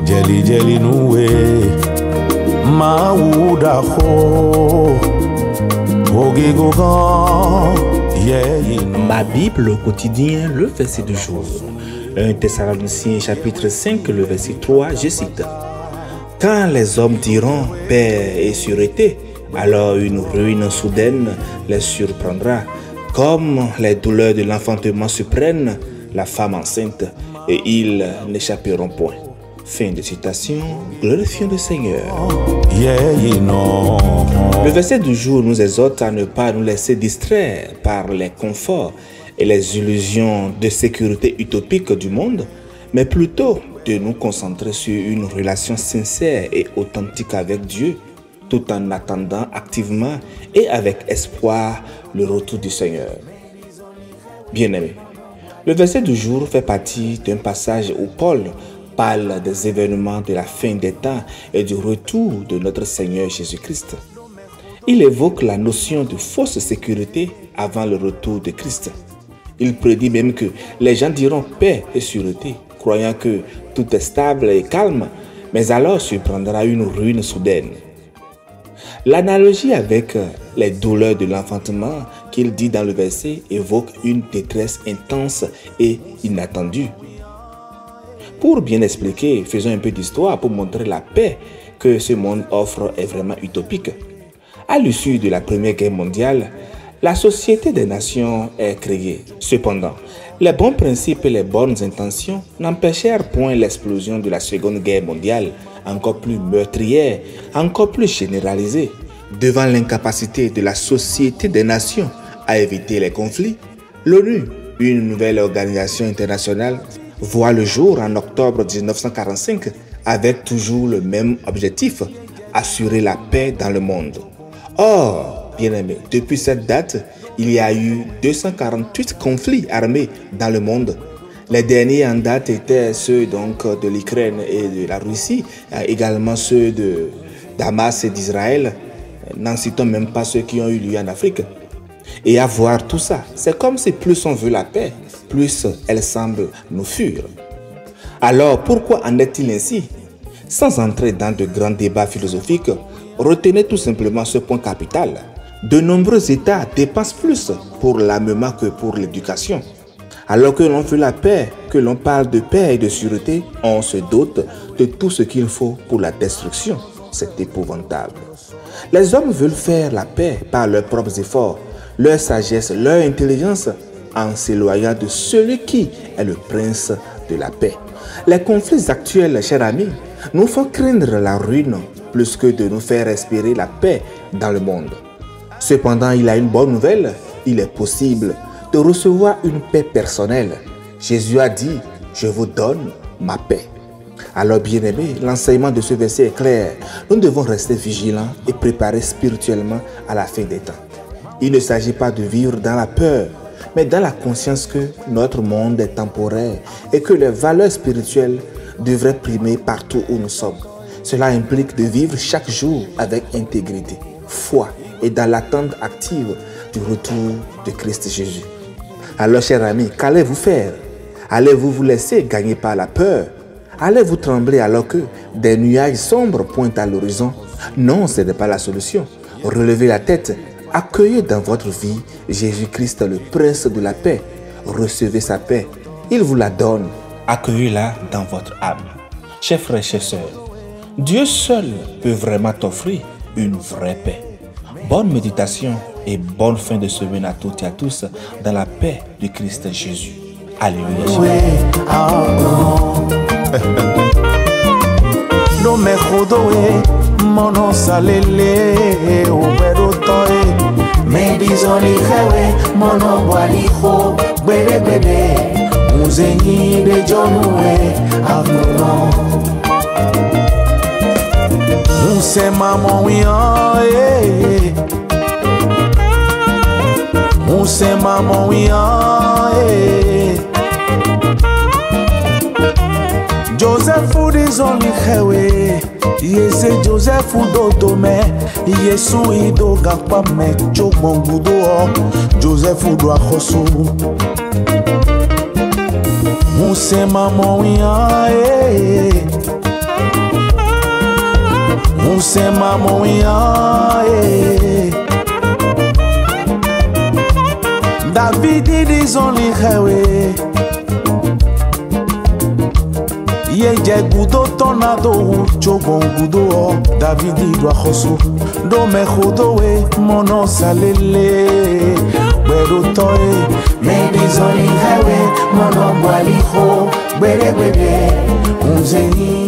Jelly jelly noué Maouda ho Oge gogan Ma Bible au quotidien, le verset du jour. 1 Thessaloniciens chapitre 5, le verset 3, je cite. Quand les hommes diront paix et sûreté, alors une ruine soudaine les surprendra. Comme les douleurs de l'enfantement surprennent la femme enceinte, et ils n'échapperont point. Fin de citation, glorifions le Seigneur. Le verset du jour nous exhorte à ne pas nous laisser distraire par les conforts et les illusions de sécurité utopique du monde, mais plutôt de nous concentrer sur une relation sincère et authentique avec Dieu, tout en attendant activement et avec espoir le retour du Seigneur. Bien-aimés, le verset du jour fait partie d'un passage où Paul parle des événements de la fin des temps et du retour de notre Seigneur Jésus-Christ. Il évoque la notion de fausse sécurité avant le retour de Christ. Il prédit même que les gens diront paix et sûreté, croyant que tout est stable et calme, mais alors surprendra une ruine soudaine. L'analogie avec les douleurs de l'enfantement qu'il dit dans le verset évoque une détresse intense et inattendue. Pour bien expliquer, faisons un peu d'histoire pour montrer la paix que ce monde offre est vraiment utopique. À l'issue de la Première Guerre mondiale, la Société des Nations est créée. Cependant, les bons principes et les bonnes intentions n'empêchèrent point l'explosion de la Seconde Guerre mondiale, encore plus meurtrière, encore plus généralisée. Devant l'incapacité de la Société des Nations à éviter les conflits, l'ONU, une nouvelle organisation internationale, voit le jour en octobre 1945 avec toujours le même objectif, assurer la paix dans le monde. Or, bien-aimés, depuis cette date, il y a eu 248 conflits armés dans le monde. Les derniers en date étaient ceux donc de l'Ukraine et de la Russie, également ceux de Damas et d'Israël. N'en citons même pas ceux qui ont eu lieu en Afrique. Et à voir tout ça, c'est comme si plus on veut la paix, plus elle semble nous fuir. Alors pourquoi en est-il ainsi? Sans entrer dans de grands débats philosophiques, retenez tout simplement ce point capital. De nombreux États dépensent plus pour l'armement que pour l'éducation. Alors que l'on veut la paix, que l'on parle de paix et de sûreté, on se dote de tout ce qu'il faut pour la destruction. C'est épouvantable. Les hommes veulent faire la paix par leurs propres efforts, leur sagesse, leur intelligence, en s'éloignant de celui qui est le prince de la paix. Les conflits actuels, chers amis, nous font craindre la ruine plus que de nous faire respirer la paix dans le monde. Cependant, il y a une bonne nouvelle, il est possible de recevoir une paix personnelle. Jésus a dit, je vous donne ma paix. Alors bien-aimés, l'enseignement de ce verset est clair. Nous devons rester vigilants et préparés spirituellement à la fin des temps. Il ne s'agit pas de vivre dans la peur, mais dans la conscience que notre monde est temporaire et que les valeurs spirituelles devraient primer partout où nous sommes. Cela implique de vivre chaque jour avec intégrité, foi et dans l'attente active du retour de Christ Jésus. Alors, chers amis, qu'allez-vous faire? Allez-vous vous laisser gagner par la peur? Allez-vous trembler alors que des nuages sombres pointent à l'horizon? Non, ce n'est pas la solution. Relevez la tête, accueillez dans votre vie Jésus-Christ, le prince de la paix. Recevez sa paix, il vous la donne. Accueillez-la dans votre âme. Chers frères, chers sœurs, Dieu seul peut vraiment t'offrir une vraie paix. Bonne méditation et bonne fin de semaine à toutes et à tous dans la paix de Christ Jésus. Alléluia. No me jodoe, mono salele, ubero toe. Me bizoni jewe, mono gualijo, bebe bebe. Muzenyi de jonue, afuno. Muse mamo wiyan, Muse mamo wiyan, Joseph Udizoni Hewe, Yese Joseph Udotome, Yesu Ido Gakpame, Jogbongudo, Joseph Udoakosu. Muse Mamoya, c'est maman David disons les hewe Ye gudo tornado chogon gudo David doit khosu do me khodo we mono salele Beru toy me disons les hewe mono bwali kho bere bere unzeni